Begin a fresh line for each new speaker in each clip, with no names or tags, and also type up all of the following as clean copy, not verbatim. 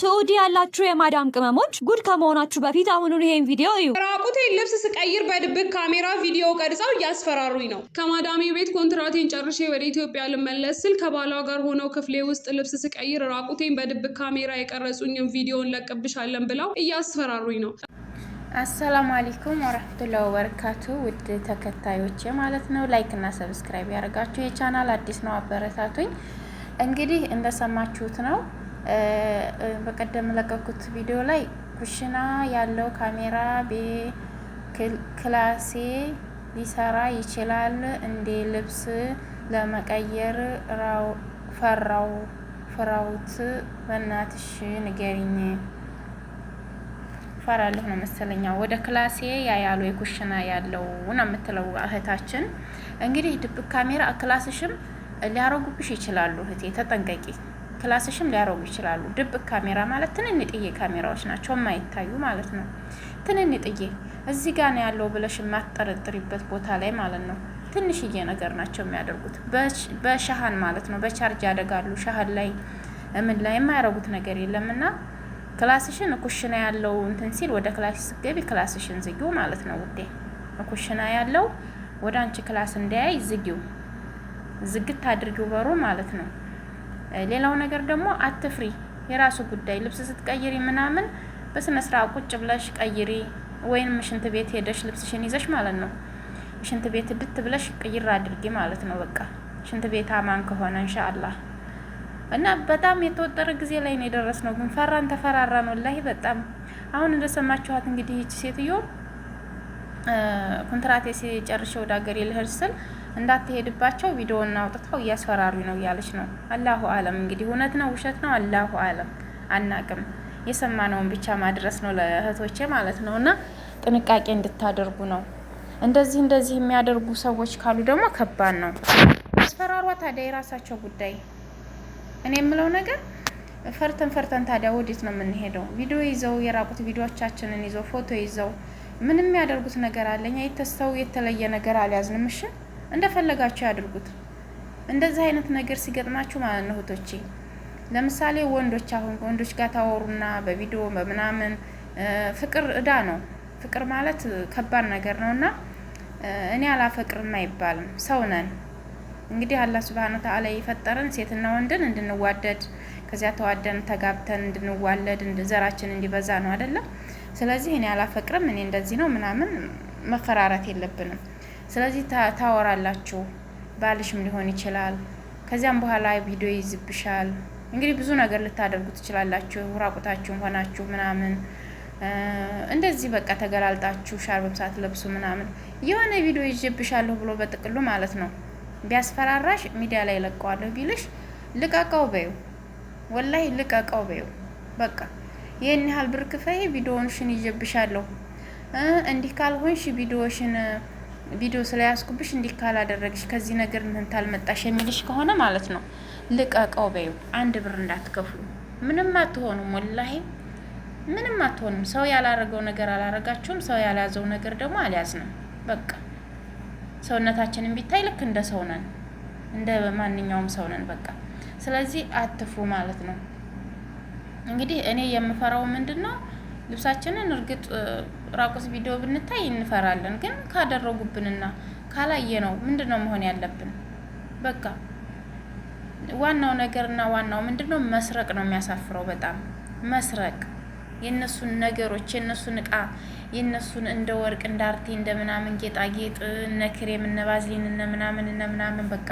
ሳዑዲ ያላችሁ የማዳም ቅመሞች ጉድ ከመሆናችሁ በፊት አሁኑን ይሄን ቪዲዮ እዩ።
ራቁቴን ልብስ ስቀይር በድብቅ ካሜራ ቪዲዮ ቀርጸው እያስፈራሩኝ ነው። ከማዳሜ ቤት ኮንትራቴን ጨርሼ ወደ ኢትዮጵያ ልመለስ ስል ከባሏ ጋር ሆነው ክፍሌ ውስጥ ልብስ ስቀይር ራቁቴን በድብቅ ካሜራ የቀረጹኝን ቪዲዮን ለቅብሻለን ብለው እያስፈራሩኝ ነው።
አሰላሙ አለይኩም ወራህመቱላሂ ወበረካቱ። ውድ ተከታዮቼ ማለት ነው ላይክ እና ሰብስክራይብ ያደርጋችሁ የቻናል አዲስ ነው አበረታቱኝ። እንግዲህ እንደሰማችሁት ነው በቀደም ለቀቁት ቪዲዮ ላይ ኩሽና ያለው ካሜራ ክላሴ ሊሰራ ይችላል እንዴ? ልብስ ለመቀየር ፈራውት በእናትሽ ንገሪኝ። ፈራለሁ ነው መሰለኛ። ወደ ክላሴ ያያሉ የኩሽና ያለው ነው የምትለው እህታችን። እንግዲህ ድብቅ ካሜራ ክላስሽም ሊያረጉብሽ ይችላሉ እህቴ፣ ተጠንቀቂ። ክላስሽም ሊያረጉ ይችላሉ። ድብቅ ካሜራ ማለት ትንንጥዬ ካሜራዎች ናቸው፣ የማይታዩ ማለት ነው። ትንንጥዬ እዚህ ጋር ነው ያለው ብለሽ የማትጠረጥሪበት ቦታ ላይ ማለት ነው። ትንሽዬ ነገር ናቸው የሚያደርጉት፣ በሻሃን ማለት ነው። በቻርጅ ያደጋሉ። ሻሃን ላይ ምን ላይ የማያረጉት ነገር የለምና ክላስሽን ኩሽና ያለው እንትን ሲል ወደ ክላስ ስትገቢ ክላስሽን ዝጊው ማለት ነው ውዴ። ኩሽና ያለው ወደ አንቺ ክላስ እንዳያይ ዝጊው፣ ዝግት አድርጊው በሩ ማለት ነው። ሌላው ነገር ደግሞ አትፍሪ፣ የራሱ ጉዳይ። ልብስ ስትቀይሪ ምናምን በስነ ስርዓት ቁጭ ብለሽ ቀይሪ፣ ወይንም ሽንት ቤት ሄደሽ ልብስሽን ይዘሽ ማለት ነው ሽንት ቤት ድት ብለሽ ቅይራ አድርጊ ማለት ነው። በቃ ሽንት ቤት አማን ከሆነ ኢንሻአላህ። እና በጣም የተወጠረ ጊዜ ላይ ነው የደረስነው። ግን ፈራን ተፈራራን ወላሂ በጣም። አሁን እንደሰማችኋት እንግዲህ እቺ ሴትዮ ኮንትራቴ ሲጨርሽ ወደ ሀገሬ ልሄድ ስል እንዳትሄድባቸው ቪዲዮውን አውጥተው እያስፈራሩ ነው እያለች ነው። አላሁ አለም እንግዲህ እውነት ነው ውሸት ነው አላሁ አለም አናቅም። የሰማነውን ብቻ ማድረስ ነው ለእህቶቼ ማለት ነው። እና ጥንቃቄ እንድታደርጉ ነው። እንደዚህ የሚያደርጉ ሰዎች ካሉ ደግሞ ከባድ ነው። አስፈራሯ ታዲያ የራሳቸው ጉዳይ። እኔ የምለው ነገር ፈርተን ታዲያ ወዴት ነው የምንሄደው? ቪዲዮ ይዘው የራቁት ቪዲዮዎቻችንን ይዘው ፎቶ ይዘው ምንም ያደርጉት ነገር አለኛ የተስተው የተለየ ነገር አልያዝንም። እሺ እንደፈለጋችሁ ያድርጉት። እንደዚህ አይነት ነገር ሲገጥማችሁ ማለት ነው እህቶቼ። ለምሳሌ ወንዶች ጋር ታወሩና በቪዲዮ በምናምን ፍቅር እዳ ነው። ፍቅር ማለት ከባድ ነገር ነውና እኔ አላፈቅርም አይባልም። ሰው ነን እንግዲህ አላህ Subhanahu Wa Ta'ala የፈጠረን ሴትና ወንድን እንድንዋደድ፣ ከዚያ ተዋደን ተጋብተን እንድንዋለድ ዘራችን እንዲበዛ ነው አይደለ? ስለዚህ እኔ አላፈቅርም እኔ እንደዚህ ነው ምናምን መፈራራት የለብንም። ስለዚህ ታወራላችሁ፣ ባልሽም ሊሆን ይችላል። ከዚያም በኋላ ቪዲዮ ይዝብሻል። እንግዲህ ብዙ ነገር ልታደርጉ ትችላላችሁ። ራቁታችሁ ሆናችሁ ምናምን እንደዚህ በቃ ተገላልጣችሁ ሻርብም ሳትለብሱ ምናምን የሆነ ቪዲዮ ይዝብሻለሁ ብሎ በጥቅሉ ማለት ነው ቢያስፈራራሽ ሚዲያ ላይ ለቀዋለሁ ቢልሽ ልቀቀው በይው፣ ወላሂ ልቀቀው በይው። በቃ ይሄን ያህል ብር ክፈይ ቪዲዮሽን ይዝብሻለሁ፣ እንዲህ ካልሆንሽ ቪዲዮ ስለያዝኩብሽ እንዲህ ካላደረግሽ ከዚህ ነገር ምን ታልመጣሽ የሚልሽ ከሆነ ማለት ነው ልቀቀው በይው። አንድ ብር እንዳትከፍሉ። ምንም አትሆኑም፣ ወላሂ ምንም አትሆኑም። ሰው ያላረገው ነገር አላረጋችሁም። ሰው ያልያዘው ነገር ደግሞ አልያዝንም። በቃ ሰውነታችንን ቢታይ ልክ እንደ ሰው ነን፣ እንደ ማንኛውም ሰው ነን በቃ። ስለዚህ አትፉ ማለት ነው። እንግዲህ እኔ የምፈራው ምንድነው ልብሳችንን እርግጥ ራቁት ቪዲዮ ብንታይ እንፈራለን። ግን ካደረጉብንና ካላየ ነው ምንድነው መሆን ያለብን? በቃ ዋናው ነገርና ዋናው ምንድነው መስረቅ ነው የሚያሳፍረው በጣም መስረቅ። የነሱን ነገሮች የነሱን እቃ የነሱን እንደ ወርቅ እንደ አርቴ እንደ ምናምን ጌጣጌጥ እነ ክሬም እነ ባዝሊን እነ ምናምን በቃ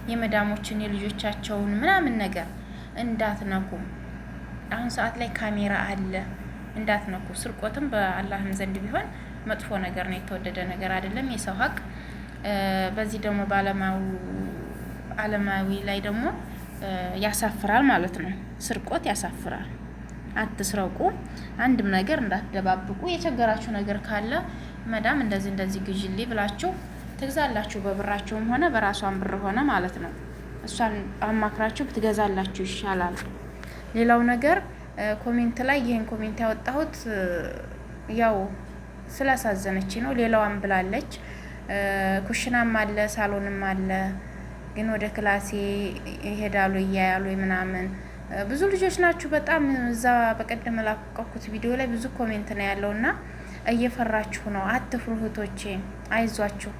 የመዳሞችን የልጆቻቸውን ምናምን ነገር እንዳትነኩ። አሁን ሰዓት ላይ ካሜራ አለ፣ እንዳትነኩ። ስርቆትም በአላህም ዘንድ ቢሆን መጥፎ ነገር ነው፣ የተወደደ ነገር አይደለም፣ የሰው ሀቅ። በዚህ ደግሞ በአለማዊ ላይ ደግሞ ያሳፍራል ማለት ነው። ስርቆት ያሳፍራል። አትስረቁ። አንድም ነገር እንዳትደባብቁ። የቸገራችሁ ነገር ካለ መዳም እንደዚህ ግዢልኝ ብላችሁ ትገዛላችሁ። በብራችሁም ሆነ በራሷን ብር ሆነ ማለት ነው። እሷን አማክራችሁ ብትገዛላችሁ ይሻላል። ሌላው ነገር ኮሜንት ላይ ይሄን ኮሜንት ያወጣሁት ያው ስላሳዘነች ነው። ሌላዋን ብላለች ኩሽናም አለ ሳሎንም አለ፣ ግን ወደ ክላሴ ይሄዳሉ እያያሉ ምናምን ብዙ ልጆች ናችሁ በጣም እዛ በቀደም ላቀኩት ቪዲዮ ላይ ብዙ ኮሜንት ነው ያለውና እየፈራችሁ ነው። አትፍሩ እህቶቼ፣ አይዟችሁ።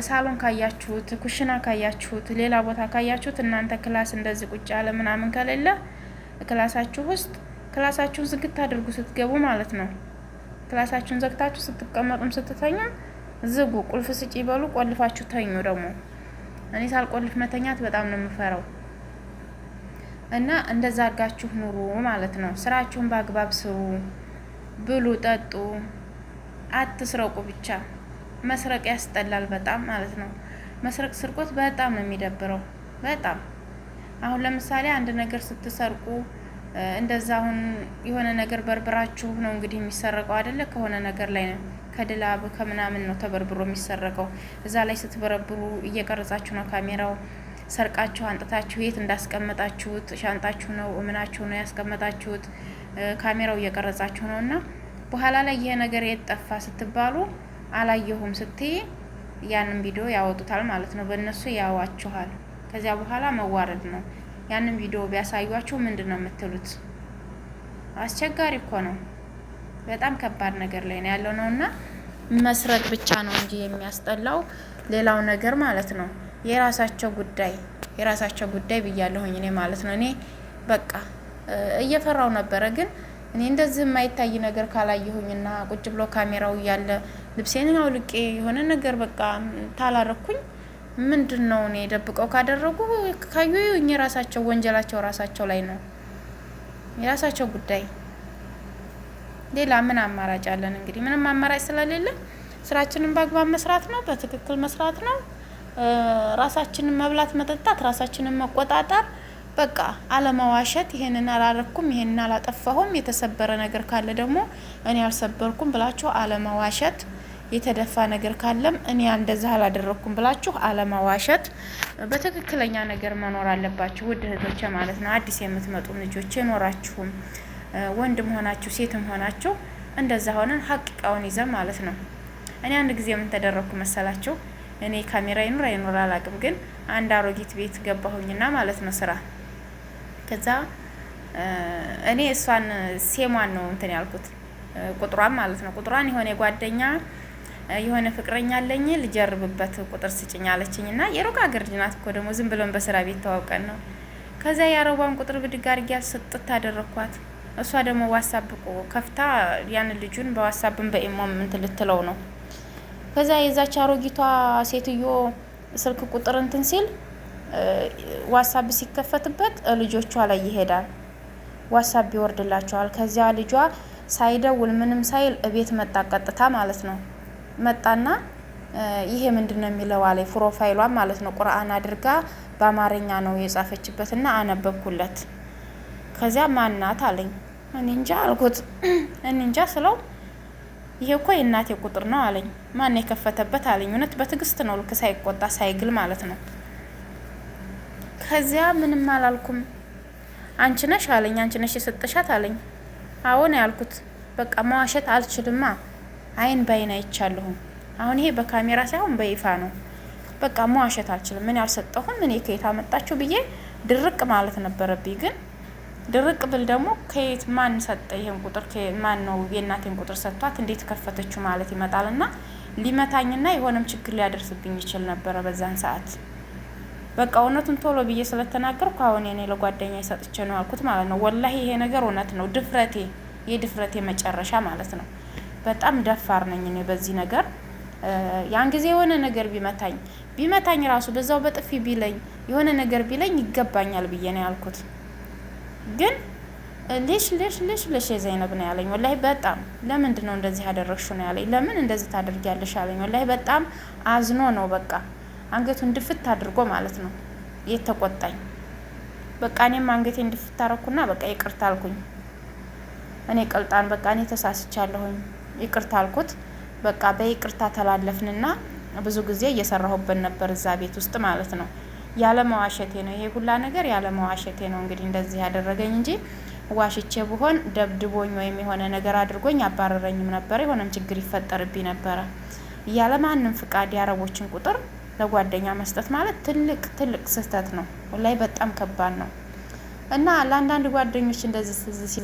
ሳሎን ካያችሁት፣ ኩሽና ካያችሁት፣ ሌላ ቦታ ካያችሁት እናንተ ክላስ እንደዚህ ቁጭ ያለ ምናምን ከሌለ ክላሳችሁ ውስጥ ክላሳችሁን ዝግት አድርጉ ስትገቡ ማለት ነው። ክላሳችሁን ዘግታችሁ ስትቀመጡም ስትተኙ ዝጉ። ቁልፍ ስጪ በሉ፣ ቆልፋችሁ ተኙ። ደግሞ እኔ ሳልቆልፍ መተኛት በጣም ነው የምፈራው። እና እንደዛ አድርጋችሁ ኑሩ ማለት ነው። ስራችሁን በአግባብ ስሩ፣ ብሉ፣ ጠጡ፣ አትስረቁ። ብቻ መስረቅ ያስጠላል በጣም ማለት ነው። መስረቅ፣ ስርቆት በጣም ነው የሚደብረው። በጣም አሁን ለምሳሌ አንድ ነገር ስትሰርቁ እንደዛ አሁን የሆነ ነገር በርብራችሁ ነው እንግዲህ የሚሰረቀው አይደለ? ከሆነ ነገር ላይ ነው ከድላብ ከምናምን ነው ተበርብሮ የሚሰረቀው። እዛ ላይ ስትበረብሩ እየቀረጻችሁ ነው ካሜራው። ሰርቃችሁ አንጥታችሁ የት እንዳስቀመጣችሁት ሻንጣችሁ ነው እምናችሁ ነው ያስቀመጣችሁት፣ ካሜራው እየቀረጻችሁ ነው። እና በኋላ ላይ ይሄ ነገር የት ጠፋ ስትባሉ አላየሁም ስትይ ያንን ቪዲዮ ያወጡታል ማለት ነው። በእነሱ ያዋችኋል። ከዚያ በኋላ መዋረድ ነው። ያንን ቪዲዮ ቢያሳዩአችሁ ምንድን ነው የምትሉት? አስቸጋሪ እኮ ነው። በጣም ከባድ ነገር ላይ ነው ያለው ነው። እና መስረቅ ብቻ ነው እንጂ የሚያስጠላው ሌላው ነገር ማለት ነው የራሳቸው ጉዳይ ብያለሁኝ እኔ ማለት ነው። እኔ በቃ እየፈራው ነበረ፣ ግን እኔ እንደዚህ የማይታይ ነገር ካላየሁኝና ቁጭ ብሎ ካሜራው እያለ ልብሴን አውልቄ የሆነ ነገር በቃ ታላረኩኝ ምንድን ነው እኔ ደብቀው ካደረጉ ካዩኝ የራሳቸው ወንጀላቸው ራሳቸው ላይ ነው፣ የራሳቸው ጉዳይ። ሌላ ምን አማራጭ አለን? እንግዲህ ምንም አማራጭ ስለሌለ ስራችንን በአግባብ መስራት ነው፣ በትክክል መስራት ነው። ራሳችንን መብላት መጠጣት፣ ራሳችንን መቆጣጠር፣ በቃ አለመዋሸት። ይሄንን አላረኩም፣ ይሄንን አላጠፋሁም፣ የተሰበረ ነገር ካለ ደግሞ እኔ አልሰበርኩም ብላችሁ አለመዋሸት። የተደፋ ነገር ካለም እኔ እንደዛ አላደረኩም ብላችሁ አለመዋሸት። በትክክለኛ ነገር መኖር አለባችሁ ውድ እህቶቼ ማለት ነው። አዲስ የምትመጡ ልጆች የኖራችሁም ወንድም ሆናችሁ ሴትም ሆናችሁ እንደዛ ሆነን ሀቂቃውን ይዘን ማለት ነው። እኔ አንድ ጊዜ ምን ተደረኩ መሰላችሁ? እኔ ካሜራ ይኑር አላቅም፣ ግን አንድ አሮጊት ቤት ገባሁኝና ማለት ነው ስራ። ከዛ እኔ እሷን ሴሟን ነው እንትን ያልኩት ቁጥሯን ማለት ነው። ቁጥሯን የሆነ ጓደኛ የሆነ ፍቅረኛ አለኝ ልጀርብበት ቁጥር ስጭኝ አለችኝና የሩቅ ሀገር ልጅ እኮ ደግሞ ዝም ብለን በስራ ቤት ተዋውቀን ነው። ከዛ የአረቧን ቁጥር ብድግ አድርጌ ስጥት አደረኳት። እሷ ደግሞ ዋትስአፕ ከፍታ ያን ልጁን በዋትስአፕን በኢሞም እንትን ልትለው ነው። ከዛ የዛች አሮጊቷ ሴትዮ ስልክ ቁጥር እንትን ሲል ዋትስአፕ ሲከፈትበት ልጆቿ ላይ ይሄዳል። ዋትስአፕ ይወርድላቸዋል። ከዚያ ልጇ ሳይደውል ምንም ሳይል እቤት መጣ ቀጥታ ማለት ነው። መጣና ይሄ ምንድነው የሚለው አለ ፕሮፋይሏን ማለት ነው። ቁርአን አድርጋ በአማርኛ ነው የጻፈችበትና አነበብኩለት። ከዚያ ማናት አለኝ። እኔ እንጃ አልኩት። እኔ እንጃ ስለው ይሄ እኮ የእናቴ ቁጥር ነው አለኝ። ማን የከፈተበት አለኝ። እውነት በትዕግስት ነው ልክ ሳይቆጣ ሳይግል ማለት ነው። ከዚያ ምንም አላልኩም። አንቺ ነሽ አለኝ። አንቺ ነሽ የሰጠሻት አለኝ። አዎ ነው ያልኩት። በቃ መዋሸት አልችልማ፣ አይን ባይን አይቻለሁም። አሁን ይሄ በካሜራ ሳይሆን በይፋ ነው። በቃ መዋሸት አልችልም። ምን ያልሰጠሁም እኔ ከየት አመጣችሁ ብዬ ድርቅ ማለት ነበረብኝ። ግን ድርቅ ብል ደግሞ ከየት ማን ሰጠ ይሄን ቁጥር ማን ነው የእናቴን ቁጥር ሰጥቷት እንዴት ከፈተችው ማለት ይመጣልና ሊመታኝና የሆነም ችግር ሊያደርስብኝ ይችል ነበረ በዛን ሰዓት። በቃ እውነቱን ቶሎ ብዬ ስለተናገርኩ አሁን እኔ ለጓደኛዬ ሰጥቼ ነው አልኩት ማለት ነው። ወላሂ ይሄ ነገር እውነት ነው። የድፍረቴ መጨረሻ ማለት ነው። በጣም ደፋር ነኝ እኔ በዚህ ነገር። ያን ጊዜ የሆነ ነገር ቢመታኝ ራሱ በዛው በጥፊ ቢለኝ የሆነ ነገር ቢለኝ ይገባኛል ብዬ ነው ያልኩት። ግን ልሽ የዘይነብ ነው ያለኝ። ወላሂ በጣም ለምንድን ነው እንደዚህ ያደረግሽው ነው ያለኝ። ለምን እንደዚህ ታደርጊያለሽ አለኝ። ወላሂ በጣም አዝኖ ነው በቃ አንገቱን ድፍት አድርጎ ማለት ነው የተቆጣኝ። በቃ እኔም አንገቴን ድፍት አረኩና በቃ ይቅርታ አልኩኝ። እኔ ቀልጣን በቃ እኔ ተሳስቻለሁኝ ይቅርታ አልኩት። በቃ በይቅርታ ተላለፍንና ብዙ ጊዜ እየሰራሁበት ነበር እዛ ቤት ውስጥ ማለት ነው። ያለ መዋሸቴ ነው ይሄ ሁላ ነገር፣ ያለ መዋሸቴ ነው እንግዲህ እንደዚህ ያደረገኝ እንጂ ዋሽቼ ብሆን ደብድቦኝ ወይም የሆነ ነገር አድርጎኝ አባረረኝም ነበር፣ የሆነም ችግር ይፈጠርብኝ ነበረ። ያለ ማንም ፍቃድ የአረቦችን ቁጥር ለጓደኛ መስጠት ማለት ትልቅ ስህተት ነው። ወላሂ በጣም ከባድ ነው። እና ለአንዳንድ ጓደኞች እንደዚህ